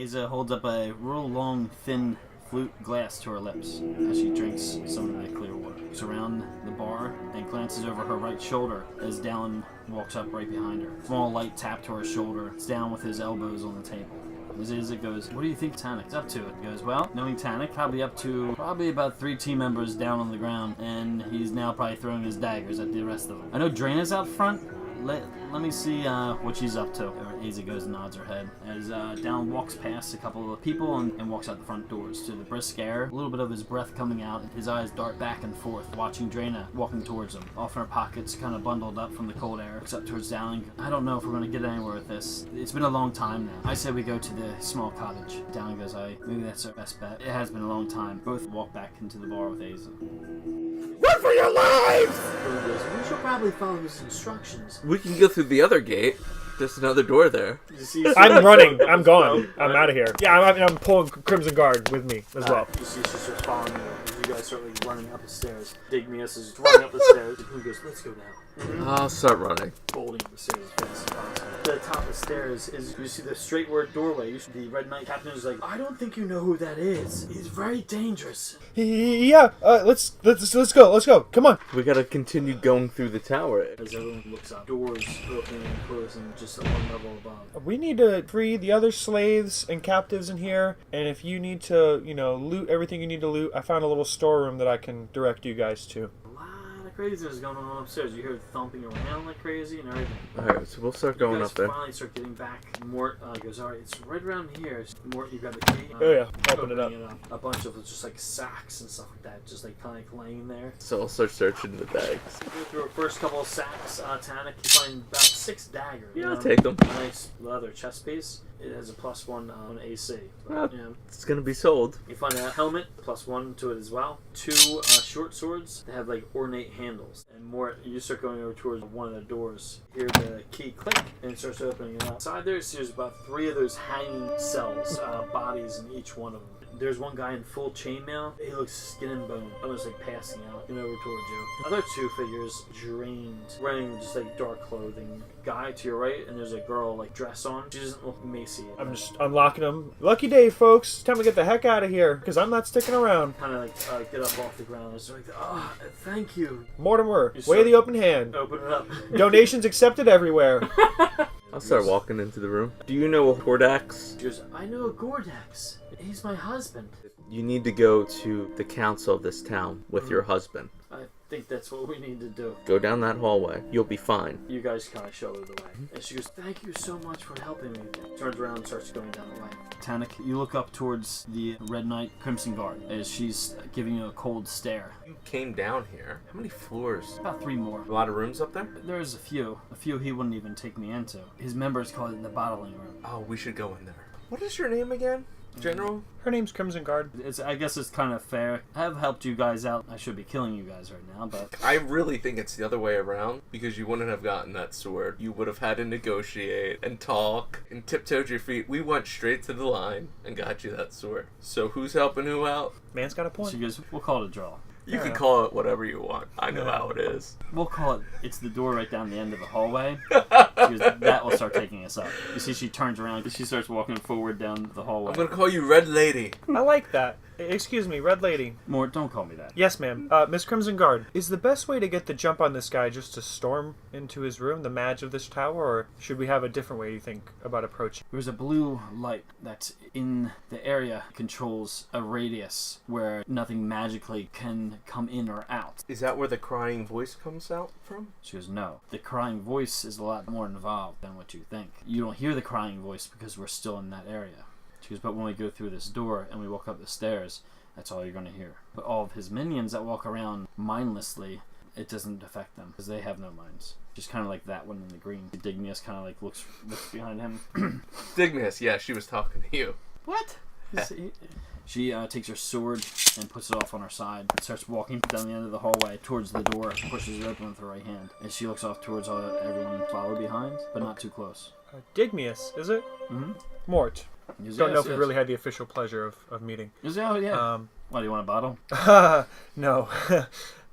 Asa holds up a real long, thin flute glass to her lips as she drinks some of the clear water. Looks around the bar and glances over her right shoulder as Dallin walks up right behind her. Small light tap to her shoulder. It's down with his elbows on the table. As Asa goes, what do you think Tanik's up to? He goes, well, knowing Tanik, probably up to about 3 team members down on the ground, and he's now probably throwing his daggers at the rest of them. I know Draina's out front. Let me see what she's up to. Asa goes and nods her head as Dallin walks past a couple of people and walks out the front doors to the brisk air. A little bit of his breath coming out. His eyes dart back and forth, watching Draina walking towards him. Off in her pockets, kind of bundled up from the cold air. Looks up towards Dallin. I don't know if we're going to get anywhere with this. It's been a long time now. I said we go to the small cottage. Dallin goes, maybe that's our best bet. It has been a long time. Both walk back into the bar with Asa. Run for your lives! We should probably follow his instructions. We can go through the other gate. There's another door there. I'm running. I'm gone. I'm out of here. Yeah, I'm pulling Crimson Guard with me as well. You see she starts following you. You guys start like running up the stairs. Digmius is running up the stairs. Who goes, let's go now. I'll start running. Bolting up the stairs as fast as possible. The top of the stairs is, you see the straightward doorway. The Red Knight captain is like, I don't think you know who that is. He's very dangerous. Yeah, let's go. Let's go. Come on. We gotta continue going through the tower. As everyone looks up, doors opening and closing just at one level above. We need to free the other slaves and captives in here, and if you need to, loot everything you need to loot, I found a little storeroom that I can direct you guys to. Craziness going on upstairs. You hear it thumping around like crazy and everything. Alright, so we'll start going up there. You finally start getting back. Mort goes, alright, it's right around here. Mort, you got the key? Oh yeah, open it up. A bunch of just like sacks and stuff like that, just like kind of laying there. So I'll start searching the bags. Go through our first couple of sacks, Tanik, you find about 6 daggers. Yeah, I'll take them. Nice leather chest piece. It has a +1 on AC. Well, it's gonna be sold. You find a helmet, +1 to it as well. 2 short swords that have like ornate handles. And more, you start going over towards one of the doors. Hear the key click, and it starts opening it up. Inside there's about 3 of those hanging cells, bodies in each one of them. There's one guy in full chainmail. He looks skin and bone, almost like passing out, and over towards you. Other 2 figures, drained, wearing just like dark clothing. Guy to your right, and there's a girl like dress on. She doesn't look emaciated. I'm just unlocking them. Lucky day, folks. It's time to get the heck out of here, because I'm not sticking around. Kind of like get up off the ground. It's like, thank you. Mortimer, way of the open hand. Open it up. Donations accepted everywhere. I'll start walking into the room. Do you know a Hordax? She goes, I know a Gordax. He's my husband. You need to go to the council of this town with your husband. I think that's what we need to do. Go down that hallway. You'll be fine. You guys kind of show her the way. And she goes, thank you so much for helping me. Turns around and starts going down the way. Tanik, you look up towards the Red Knight Crimson Guard as she's giving you a cold stare. You came down here. How many floors? About 3 more. A lot of rooms up there? There's a few. A few he wouldn't even take me into. His members call it the bottling room. Oh, we should go in there. What is your name again, General? Her name's Crimson Guard. I guess it's kind of fair. I have helped you guys out. I should be killing you guys right now, but... I really think it's the other way around, because you wouldn't have gotten that sword. You would have had to negotiate and talk and tiptoed your feet. We went straight to the line and got you that sword. So who's helping who out? Man's got a point. She goes, we'll call it a draw. You can call it whatever you want. I know how it is. We'll call it, it's the door right down the end of the hallway. Because that will start taking us up. You see, she turns around. She starts walking forward down the hallway. I'm going to call you Red Lady. I like that. Excuse me, Red Lady. Mort, don't call me that. Yes, ma'am. Miss Crimson Guard, is the best way to get the jump on this guy just to storm into his room, the madge of this tower, or should we have a different way, you think, about approaching? There's a blue light that's in the area, controls a radius where nothing magically can come in or out. Is that where the crying voice comes out from? She goes, no. The crying voice is a lot more involved than what you think. You don't hear the crying voice because we're still in that area. She goes, but when we go through this door and we walk up the stairs, that's all you're going to hear. But all of his minions that walk around mindlessly, it doesn't affect them because they have no minds. Just kind of like that one in the green. Dignius kind of like looks behind him. Dignius, yeah, she was talking to you. What? She takes her sword and puts it off on her side and starts walking down the end of the hallway towards the door, pushes it open with her right hand. And she looks off towards everyone follow behind, but not too close. Digmius, is it? Mm-hmm. Mort. Don't know if we really had the official pleasure of meeting. Oh, yeah. What, do you want a bottle? No.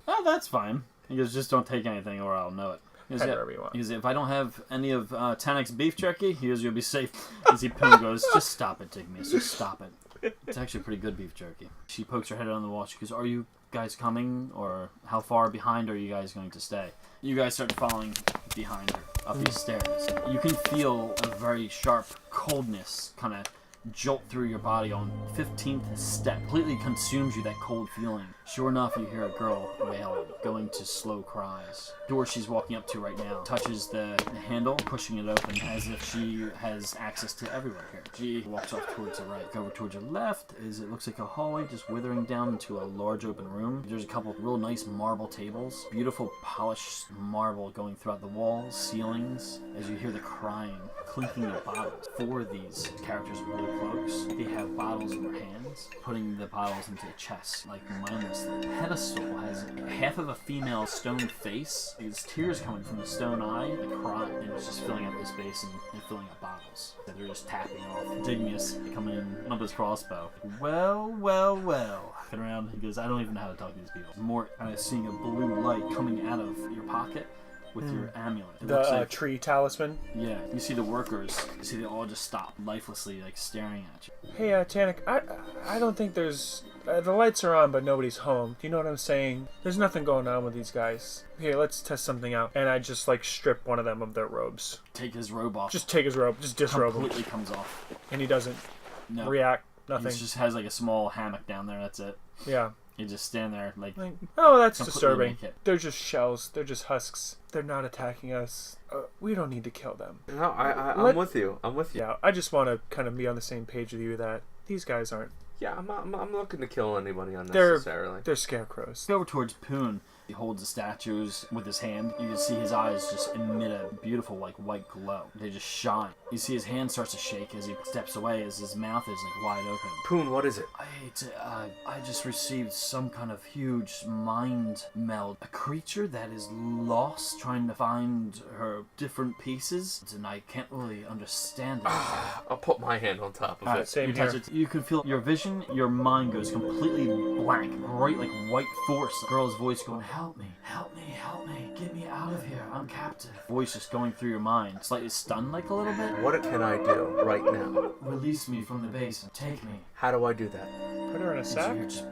Oh, that's fine. He goes, just don't take anything or I'll know it. He goes, Head yeah. wherever you want. He goes, if I don't have any of Tanek's beef jerky, he goes, you'll be safe. As he Poon goes, just stop it, Digmius. Just stop it. It's actually pretty good beef jerky. She pokes her head on the wall. She goes, are you guys coming? Or how far behind are you guys going to stay? You guys start following behind her up these stairs. You can feel a very sharp coldness kind of jolt through your body on 15th step. Completely consumes you, that cold feeling. Sure enough, you hear a girl wailing, going to slow cries. Door she's walking up to right now touches the handle, pushing it open as if she has access to everywhere here. She walks off towards the right. Go over towards your left is it looks like a hallway just withering down into a large open room. There's a couple of real nice marble tables, beautiful polished marble going throughout the walls, ceilings, as you hear the crying, clinking of bottles. Four of these characters in blue cloaks, they have bottles in their hands, putting the bottles into a chest, like mindlessly. The pedestal has half of a female stone face. There's tears coming from the stone eye, the cry, and it's just filling up this basin and filling up bottles. So they're just tapping off. Digmius coming in up his crossbow. Well. Looking around, he goes, I don't even know how to talk to these people. More kind of seeing a blue light coming out of your pocket with your amulet. It looks The like, tree talisman. yeah, you see the workers. You see they all just stop, lifelessly, like staring at you. Hey, Tanik, I don't think there's... the lights are on, but nobody's home. Do you know what I'm saying? There's nothing going on with these guys. Here, let's test something out. And I just, like, strip one of them of their robes. Take his robe off. Just take his robe. Just disrobe him. completely comes off. And he doesn't No, react. he Nothing. just has like a small hammock down there. That's it. Yeah. You just stand there like Oh, that's completely disturbing. naked. They're just shells. They're just husks. They're not attacking us. We don't need to kill them. No, I'm with you. I'm with you. Yeah, I just want to kind of be on the same page with you that these guys aren't. Yeah, I'm not looking to kill anybody unnecessarily. They're scarecrows. Go over towards Poon. He holds the statues with his hand. You can see his eyes just emit a beautiful, like, white glow. They just shine. You see his hand starts to shake as he steps away, as his mouth is, like, wide open. Poon, what is it? I just received some kind of huge mind meld. A creature that is lost, trying to find her different pieces, and I can't really understand it. I'll put my hand on top of it. Same You touch here. it, you can feel your vision, your mind goes completely blank, bright like white force. The girl's voice going, help me, get me out of here, I'm captive. Voice just going through your mind, slightly stunned like a little bit. What can I do right now? Release me from the basin, take me. How do I do that? Put her in a And sack. so you're just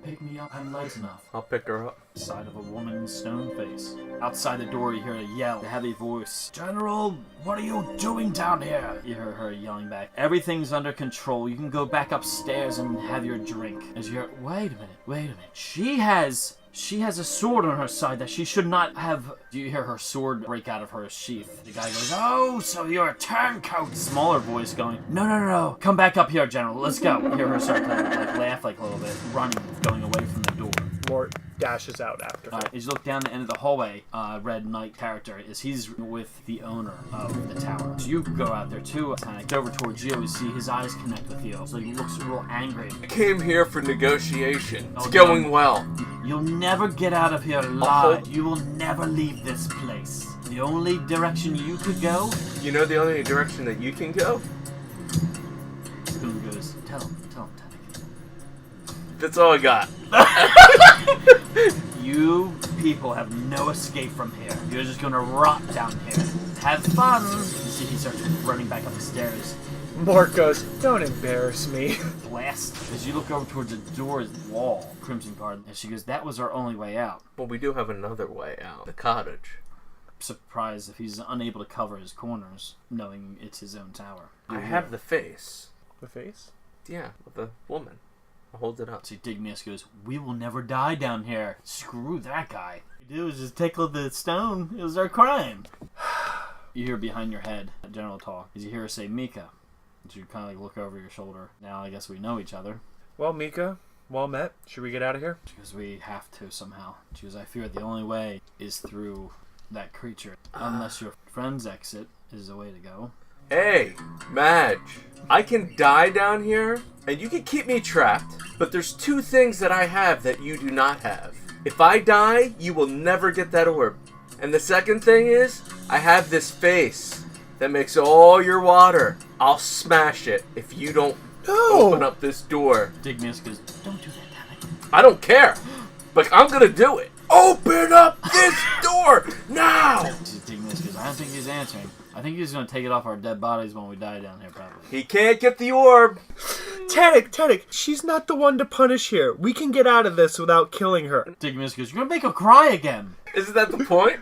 pick me up, I'm light enough. I'll pick her up. Side of a woman's stone face. Outside the door, you hear a yell, a heavy voice. General, what are you doing down here? You hear her yelling back. Everything's under control. You can go back upstairs and have your drink. As you hear, wait a minute. She has a sword on her side that she should not have. Do you hear her sword break out of her sheath? The guy goes, oh, so you're a turncoat. Smaller voice going, no. Come back up here, General. Let's go. You hear her start to like laugh like a little bit, running, going away from the door. Mort dashes out after her. As you look down the end of the hallway, Red Knight character he's with the owner of the tower. So you go out there too. Kind of over towards you. You see his eyes connect with you. So he looks real angry. I came here for negotiation. It's Oh, going no. well. You'll never get out of here alive. You will never leave this place. The only direction you could go. You know the only direction that you can go? Boone goes, tell him, Tanik. That's all I got. You people have no escape from here. You're just gonna rot down here. Have fun. You see he starts running back up the stairs. Mort goes, don't embarrass me. Blast. As you look over towards the door's wall, Crimson Guard, and she goes, that was our only way out. Well, we do have another way out. The cottage. Surprised if he's unable to cover his corners, knowing it's his own tower. I have the face. The face? Yeah, of the woman. I'll hold it up. See, Digmius goes, we will never die down here. Screw that guy. What we do is just tickle the stone. It was our crime. You hear behind your head a general talk. As you hear her say, Mika. As you kind of like look over your shoulder. Now I guess we know each other. Well, Mika, well met. Should we get out of here? Because we have to somehow. She goes, I fear the only way is through that creature. Unless your friend's exit is the way to go. Hey, Madge. I can die down here, and you can keep me trapped, but there's two things that I have that you do not have. If I die, you will never get that orb. And the second thing is, I have this face that makes all your water. I'll smash it if you don't open up this door. Digmius goes, don't do that, Tanik. I don't care, but I'm gonna do it. Open up this door now! She's digging this because I don't think he's answering. I think he's going to take it off our dead bodies when we die down here, probably. He can't get the orb. Tanic, she's not the one to punish here. We can get out of this without killing her. Digmus goes, you're going to make her cry again. Isn't that the point?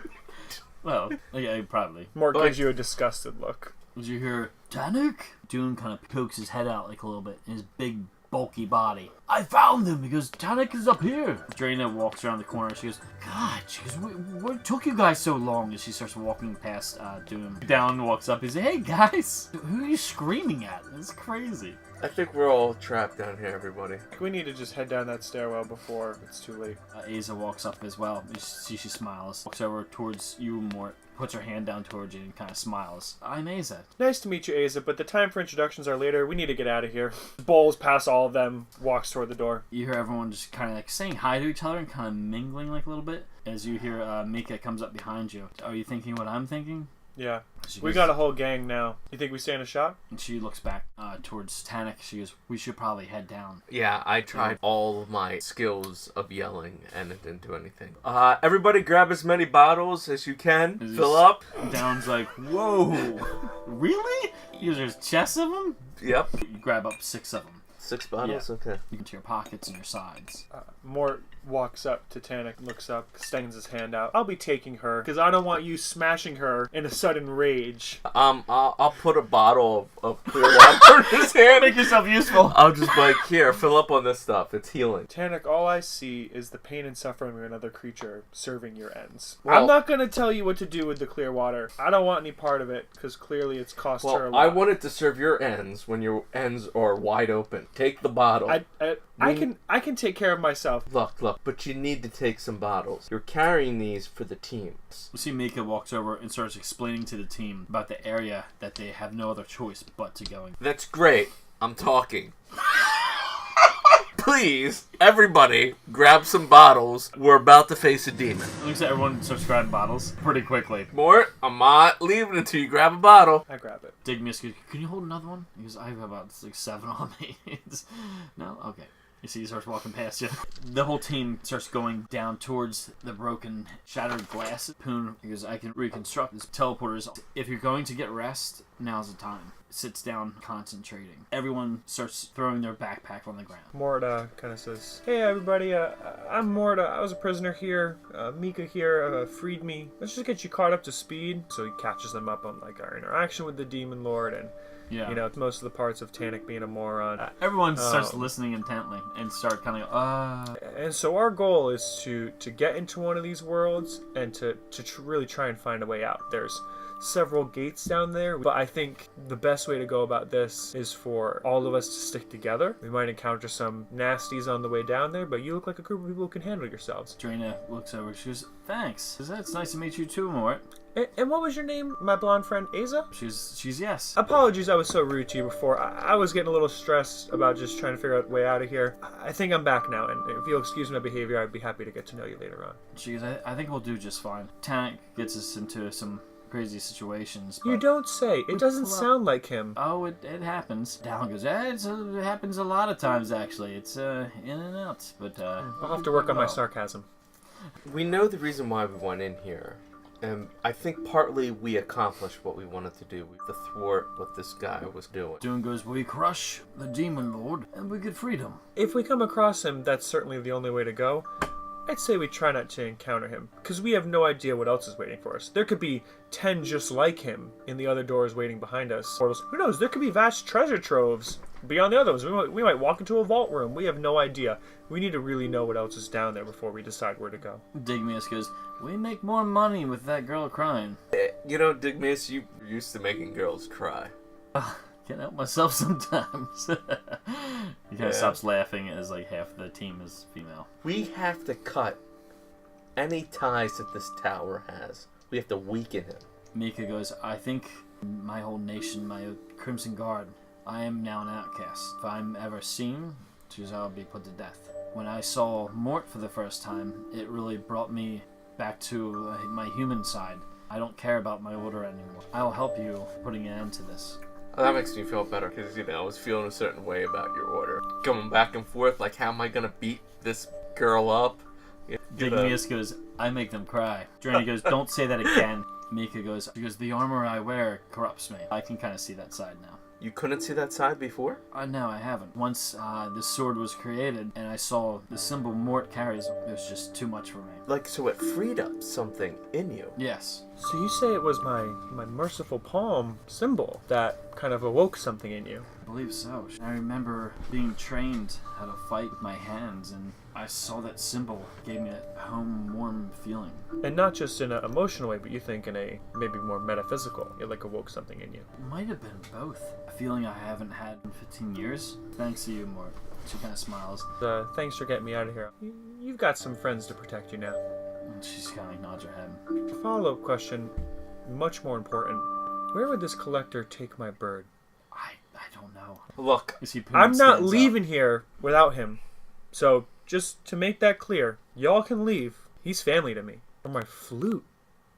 Well, yeah, probably. Mort Like- gives you a disgusted look. Did you hear, Tanik? Dune kind of pokes his head out like a little bit in his big, bulky body. I found him! He goes, Tanik is up here! Drina walks around the corner. She goes, God, she goes, what took you guys so long? And she starts walking past Dune. Down walks up. He's like, hey, guys! Who are you screaming at? It's crazy. I think we're all trapped down here, everybody. We need to just head down that stairwell before it's too late. Asa walks up as well. You see she smiles. Walks over towards you, Mort. Puts her hand down towards you and kind of smiles. I'm Asa. Nice to meet you, Asa, but the time for introductions are later. We need to get out of here. Bowls past all of them, walks toward the door. You hear everyone just kind of like saying hi to each other and kind of mingling like a little bit. As you hear Mika comes up behind you. Are you thinking what I'm thinking? Yeah. She We goes- got a whole gang now. You think we stand a shot? And she looks back towards Tanik. She goes, we should probably head down. Yeah, I tried all of my skills of yelling, and it didn't do anything. Everybody grab as many bottles as you can. Is Fill this- up. Down's like, whoa, really? There's chests of them? Yep. You grab up 6 of them. 6 bottles? Okay. You get to your pockets and your sides. Mort walks up to Tanik, looks up, extends his hand out. I'll be taking her, because I don't want you smashing her in a sudden rage. I'll put a bottle of clear water in his hand. Make yourself useful. I'll just be like, here, fill up on this stuff. It's healing. Tanik, all I see is the pain and suffering of another creature serving your ends. Well- I'm not going to tell you what to do with the clear water. I don't want any part of it, because clearly it's cost her a Well, lot. I wanted to serve your ends when your ends are wide open. Take the bottle. I can take care of myself. Look, but you need to take some bottles. You're carrying these for the teams. We see Mika walks over and starts explaining to the team about the area that they have no other choice but to go in. That's great. I'm talking. Please, everybody, grab some bottles. We're about to face a demon. It looks like everyone starts grabbing bottles pretty quickly. Mort, I'm not leaving until you grab a bottle. I grab it. Digmus goes, can you hold another one? He goes, I have about 7 on me. No? Okay. You see he starts walking past you. The whole team starts going down towards the broken, shattered glass. Poon goes, I can reconstruct this teleporters. If you're going to get rest, now's the time. Sits down, concentrating. Everyone starts throwing their backpack on the ground. Mort kind of says, hey everybody, I'm Mort. I was a prisoner here. Mika here freed me. Let's just get you caught up to speed. So he catches them up on like our interaction with the Demon Lord and Yeah. you know, most of the parts of Tanik being a moron. Everyone starts listening intently and start kind of And so our goal is to get into one of these worlds and to really try and find a way out. There's several gates down there, but I think the best way to go about this is for all of us to stick together. We might encounter some nasties on the way down there, but you look like a group of people who can handle yourselves. Drina looks over. She goes, thanks. She says, it's nice to meet you too, Mort. And what was your name, my blonde friend, Asa? She's yes. Apologies I was so rude to you before. I was getting a little stressed about just trying to figure out a way out of here. I think I'm back now, and if you'll excuse my behavior, I'd be happy to get to know you later on. She goes, I think we'll do just fine. Tank gets us into some crazy situations. You but- don't say. It doesn't pull up. sound like him. Oh, it happens. Down goes, it happens a lot of times, actually. It's in and out. But I'll have to work on my sarcasm. We know the reason why we went in here. And I think partly we accomplished what we wanted to do. To thwart what this guy was doing. Dune goes, we crush the Demon Lord, and we get freedom. If we come across him, that's certainly the only way to go. I'd say we try not to encounter him, because we have no idea what else is waiting for us. There could be 10 just like him in the other doors waiting behind us. Portals. Who knows? There could be vast treasure troves beyond the other ones. We might walk into a vault room. We have no idea. We need to really know what else is down there before we decide where to go. Digmius goes, we make more money with that girl crying. You know, Digmus, you used to making girls cry. Can't help myself sometimes. He kind of stops laughing as like half the team is female. We have to cut any ties that this tower has. We have to weaken him. Mika goes, I think my whole nation, my Crimson Guard, I am now an outcast. If I'm ever seen, I'll be put to death. When I saw Mort for the first time, it really brought me back to my human side. I don't care about my order anymore. I'll help you putting an end to this. That makes me feel better because, you know, I was feeling a certain way about your order. Going back and forth, like, how am I going to beat this girl up? Dignius goes, I make them cry. Journey goes, don't say that again. Mika goes, the armor I wear corrupts me. I can kind of see that side now. You couldn't see that side before? No, I haven't. Once this sword was created and I saw the symbol Mort carries, it was just too much for me. Like, so it freed up something in you. Yes. So you say it was my merciful palm symbol that kind of awoke something in you? I believe so. I remember being trained how to fight with my hands, and I saw that symbol. It gave me a home warm feeling. And not just in an emotional way, but you think in a maybe more metaphysical. It like awoke something in you. It might have been both. A feeling I haven't had in 15 years. Thanks to you, Mort. She kind of smiles. Thanks for getting me out of here. You've got some friends to protect you now. And she kind of like nods her head. Follow-up question, much more important. Where would this collector take my bird? I don't know. Look, You see Poon I'm not stands leaving here without him. So, just to make that clear, y'all can leave. He's family to me. Or my flute.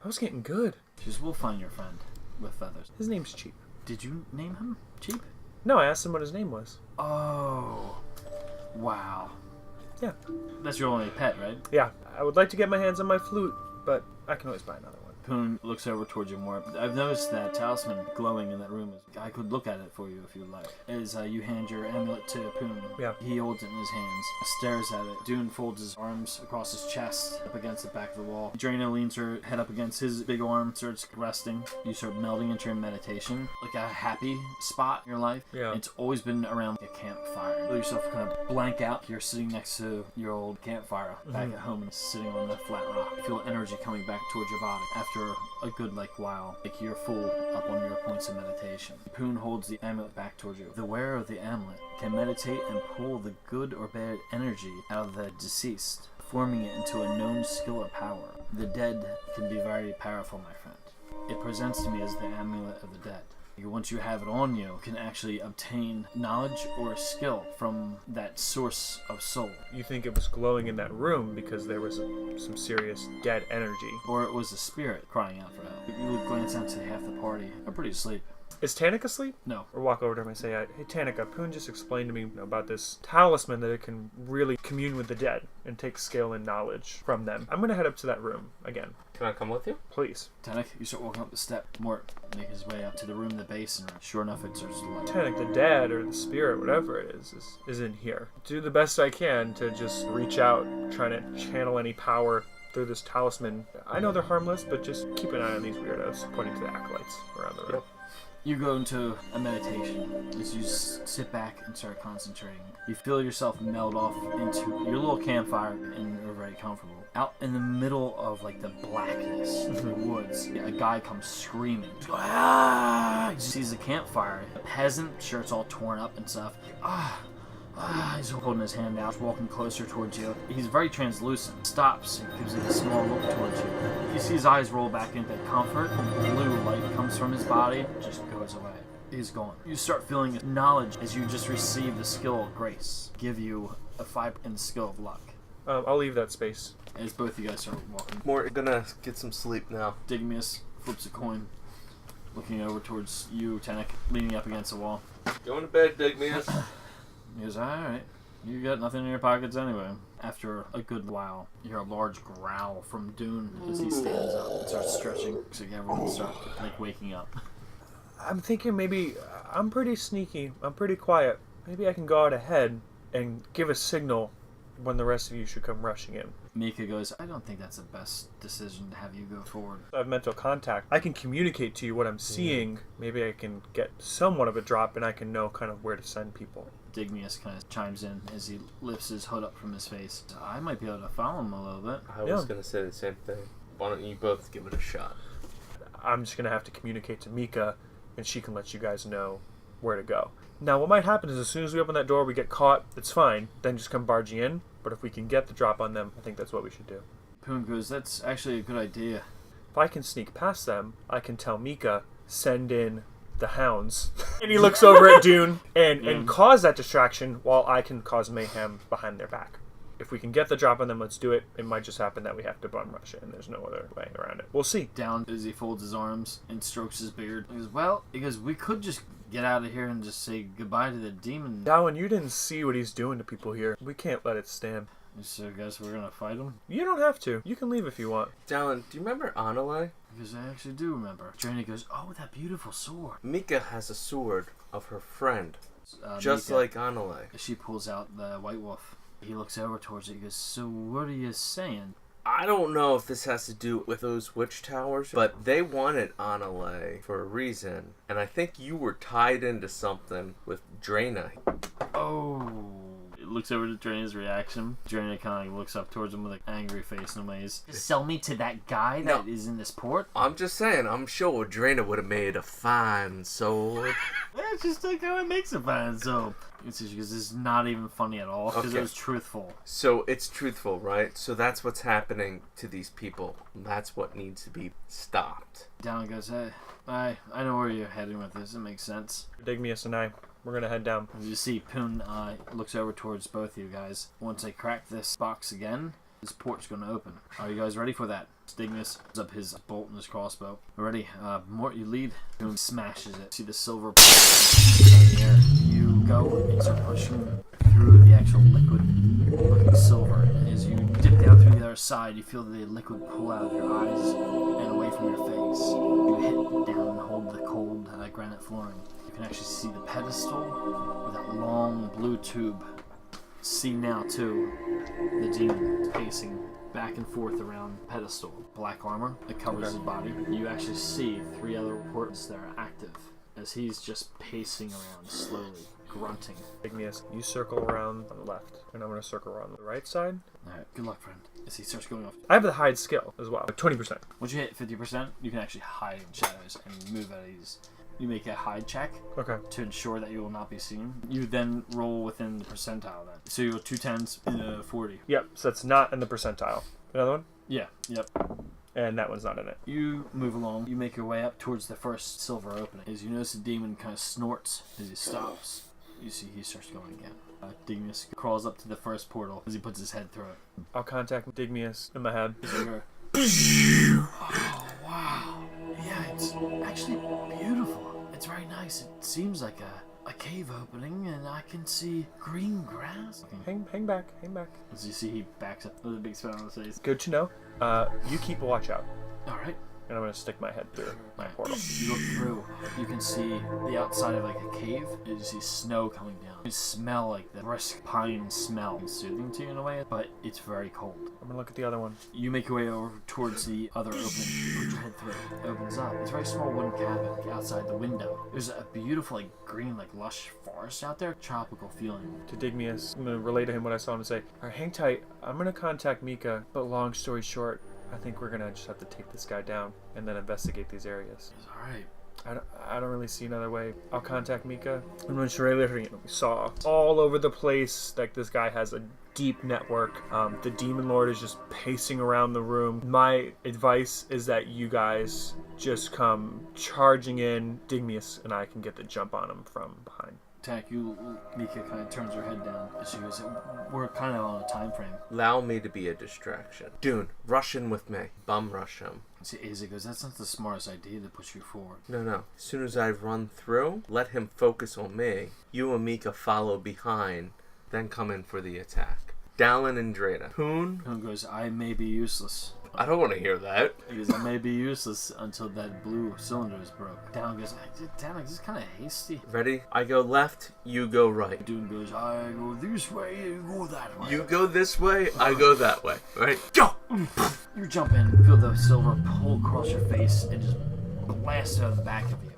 I was getting good. Up. She goes, we'll find your friend with feathers. His name's Cheap. Did you name him Cheap? No, I asked him what his name was. Oh. Wow. Yeah. That's your only pet, right? Yeah, I would like to get my hands on my flute, but I can always buy another one. Poon looks over towards you more. I've noticed that talisman glowing in that room. I could look at it for you if you'd like. As you hand your amulet to Poon, Yeah. he holds it in his hands, stares at it. Dune folds his arms across his chest, up against the back of the wall. Drano leans her head up against his big arm, starts resting. You start melding into your meditation, like a happy spot in your life. Yeah. It's always been around a campfire. Feel yourself kind of blank out. You're sitting next to your old campfire back at home and sitting on the flat rock. You feel energy coming back towards your body. After a good while, like you're full up on your points of meditation. Poon holds the amulet back towards you. The wearer of the amulet can meditate and pull the good or bad energy out of the deceased, forming it into a known skill or power. The dead can be very powerful, my friend. It presents to me as the amulet of the dead. Once you have it on you, you can actually obtain knowledge or skill from that source of soul. You think it was glowing in that room because there was some serious dead energy. Or it was a spirit crying out for help. You would glance out to half the party. They're pretty asleep. Is Tanik asleep? No. Or walk over to him and say, hey Tanika, Poon just explained to me about this talisman that it can really commune with the dead and take skill and knowledge from them. I'm going to head up to that room again. can I come with you? Please. Tanik, you start walking up the step. Mort make his way up to the room in the base, and sure enough, it starts to light. Tanik, the dead or the spirit, whatever it is in here. Do the best I can to just reach out, trying to channel any power through this talisman. I know they're harmless, but just keep an eye on these weirdos, pointing to the acolytes around the room. You go into a meditation as you sit back and start concentrating. You feel yourself meld off into your little campfire, and you're very comfortable. Out in the middle of like the blackness of the woods, a guy comes screaming. Ah! He sees a campfire. A peasant, shirt's all torn up and stuff. He's holding his hand out, walking closer towards you. He's very translucent. Stops and gives you a small look towards you. You see his eyes roll back into comfort, and blue light comes from his body, just goes away. He's gone. You start feeling knowledge as you just receive the skill of grace. Give you a 5 in the skill of luck. I'll leave that space. As both you guys start walking. We're gonna get some sleep now. Digmius flips a coin, looking over towards you, Tanik, leaning up against the wall. Going to bed, Digmius. He goes, alright, you got nothing in your pockets anyway. After a good while, you hear a large growl from Dune as he stands up and starts stretching, so everyone starts waking up. I'm thinking maybe I'm pretty sneaky. I'm pretty quiet. Maybe I can go out ahead and give a signal when the rest of you should come rushing in. Mika goes, I don't think that's the best decision to have you go forward. I have mental contact. I can communicate to you what I'm seeing. Maybe I can get somewhat of a drop and I can know kind of where to send people. Digmius kind of chimes in as he lifts his hood up from his face. I might be able to follow him a little bit. I was gonna say the same thing. Why don't you both give it a shot? I'm just going to have to communicate to Mika and she can let you guys know where to go. Now, what might happen is as soon as we open that door, we get caught. It's fine. Then just come barging in. But if we can get the drop on them, I think that's what we should do. Poon goes, that's actually a good idea. If I can sneak past them, I can tell Mika, send in the hounds. And he looks over at Dune and cause that distraction while I can cause mayhem behind their back. If we can get the drop on them, let's do it. It might just happen that we have to bum rush it, and there's no other way around it. We'll see. Down as he folds his arms and strokes his beard. He goes, we could just get out of here and just say goodbye to the demon. Darwin, you didn't see what he's doing to people here. We can't let it stand. So I guess we're gonna fight him? You don't have to. You can leave if you want. Dallin, do you remember Anale? Because I actually do remember. Draina goes, oh, that beautiful sword. Mika has a sword of her friend, just Mika, like Anale. She pulls out the White Wolf. He looks over towards it. He goes, so what are you saying? I don't know if this has to do with those witch towers, but they wanted Anale for a reason, and I think you were tied into something with Draina. Oh. It looks over to Draina's reaction. Draina kind of looks up towards him with an angry face and amaze. Sell me to that guy that is in this port? I'm just saying, I'm sure Draina would have made a fine sword. That's just like how it makes it fine. So, because this is not even funny at all. Because Okay. it was truthful. So it's truthful, right? So that's what's happening to these people. That's what needs to be stopped. Down goes, hey, I know where you're heading with this. It makes sense. Digmius and I, we're gonna head down. As you see, Poon looks over towards both of you guys. Once I crack this box again, this port's going to open. Are you guys ready for that? Stigmus puts up his bolt and his crossbow. Ready? Mort, you lead. Poon smashes it. See the silver in the air. You go and start pushing through the actual liquid-looking silver. As you dip down through the other side, you feel the liquid pull out of your eyes and away from your face. You hit down and hold the cold granite flooring. You can actually see the pedestal with that long blue tube. See now, too, the demon pacing back and forth around the pedestal. Black armor that covers his body. You actually see 3 other portals that are active as he's just pacing around slowly, grunting. Digmius, you circle around on the left, and I'm gonna circle around the right side. Alright, good luck, friend. As he starts going off. I have the hide skill as well, 20%. Once you hit 50%, you can actually hide in shadows and move at ease. You make a hide check Okay. to ensure that you will not be seen. You then roll within the percentile then. So you roll 2 10s and a 40. Yep, so that's not in the percentile. Another one? Yeah, yep. And that one's not in it. You move along. You make your way up towards the first silver opening. As you notice the demon kind of snorts as he stops. You see he starts going again. Digmus crawls up to the first portal as he puts his head through it. I'll contact Digmius in my head. Oh, wow. Yeah, it's actually beautiful. It's very nice. It seems like a cave opening, and I can see green grass. Hang back. As you see, he backs up with a big smile on his face. Good to know. You keep a watch out. All right. And I'm gonna stick my head through my portal. You look through. You can see the outside of like a cave. You see snow coming down. You smell like the brisk pine smell. It's soothing to you in a way, but it's very cold. I'm gonna look at the other one. You make your way over towards the other opening. Put your head through. It opens up. It's a very small wooden cabin outside the window. There's a beautiful, like green, like lush forest out there. Tropical feeling. To Digmius, I'm gonna relay to him what I saw him and say, alright, hang tight. I'm gonna contact Mika, but long story short, I think we're gonna just have to take this guy down and then investigate these areas. It's all right. I don't really see another way. I'll contact Mika. And when we saw all over the place, like this guy has a deep network. The Demon Lord is just pacing around the room. My advice is that you guys just come charging in. Digmius and I can get the jump on him from behind. Mika kind of turns her head down. She goes, we're kind of on a time frame. Allow me to be a distraction. Dune, rush in with me. Bum rush him. See, Izzy goes, that's not the smartest idea to push you forward. No. As soon as I run through, let him focus on me. You and Mika follow behind, then come in for the attack. Dallin and Draina. Poon? Poon goes, I may be useless. I don't want to hear that. He goes, I may be useless until that blue cylinder is broke. Down goes, damn, this is kind of hasty. Ready? I go left, you go right. Dude goes, I go this way, you go that way. You go this way, I go that way. Right? Go! You jump in, feel the silver pull across your face, and just blast out of the back of you.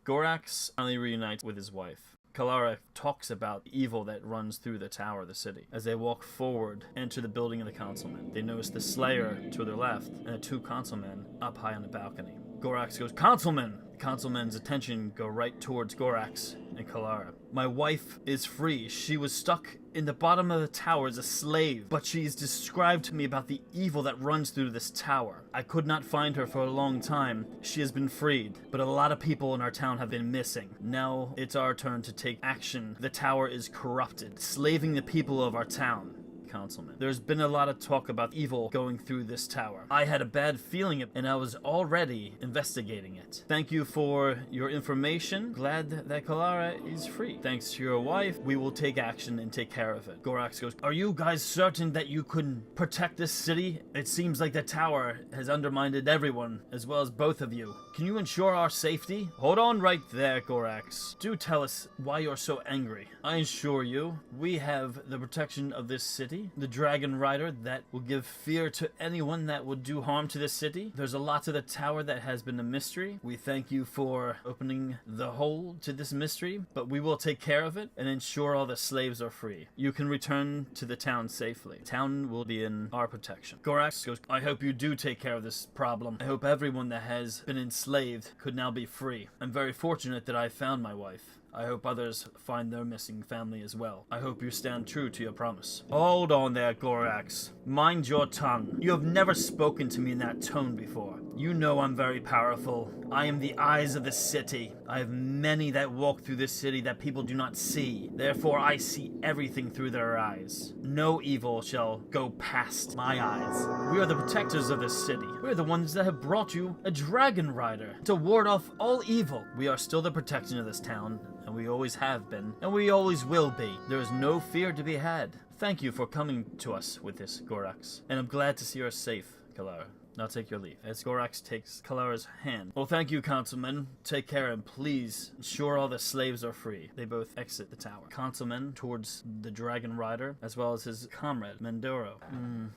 Gorax finally reunites with his wife. Kalara talks about the evil that runs through the tower of the city. As they walk forward, enter the building of the councilmen. They notice the Slayer to their left and the 2 councilmen up high on the balcony. Gorax goes, "Councilmen!" The councilmen's attention go right towards Gorax and Kalara. "My wife is free. She was stuck in the bottom of the tower as a slave, but she's described to me about the evil that runs through this tower. I could not find her for a long time. She has been freed, but a lot of people in our town have been missing. Now it's our turn to take action. The tower is corrupted, slaving the people of our town." Councilman. "There's been a lot of talk about evil going through this tower. I had a bad feeling and I was already investigating it. Thank you for your information. Glad that Kalara is free. Thanks to your wife, we will take action and take care of it." Gorax goes, "Are you guys certain that you can protect this city? It seems like the tower has undermined everyone, as well as both of you. Can you ensure our safety?" "Hold on right there, Gorax. Do tell us why you're so angry. I assure you, we have the protection of this city, the Dragon Rider that will give fear to anyone that would do harm to this city. There's a lot to the tower that has been a mystery. We thank you for opening the hole to this mystery, but we will take care of it and ensure all the slaves are free. You can return to the town safely. The town will be in our protection." Gorax goes, "I hope you do take care of this problem. I hope everyone that has been enslaved could now be free. I'm very fortunate that I found my wife. I hope others find their missing family as well. I hope you stand true to your promise." "Hold on there, Gorax. Mind your tongue. You have never spoken to me in that tone before. You know I'm very powerful. I am the eyes of the city. I have many that walk through this city that people do not see. Therefore, I see everything through their eyes. No evil shall go past my eyes. We are the protectors of this city. We are the ones that have brought you a Dragon Rider to ward off all evil. We are still the protection of this town, and we always have been, and we always will be. There is no fear to be had. Thank you for coming to us with this, Gorax, and I'm glad to see you are safe, Kalara. Now take your leave." As Gorax takes Kalara's hand. "Well, thank you, councilman. Take care and please ensure all the slaves are free." They both exit the tower. Councilman towards the Dragon Rider, as well as his comrade, Mendoro.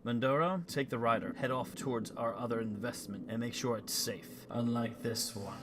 "Mendoro, take the rider. Head off towards our other investment and make sure it's safe. Unlike this one."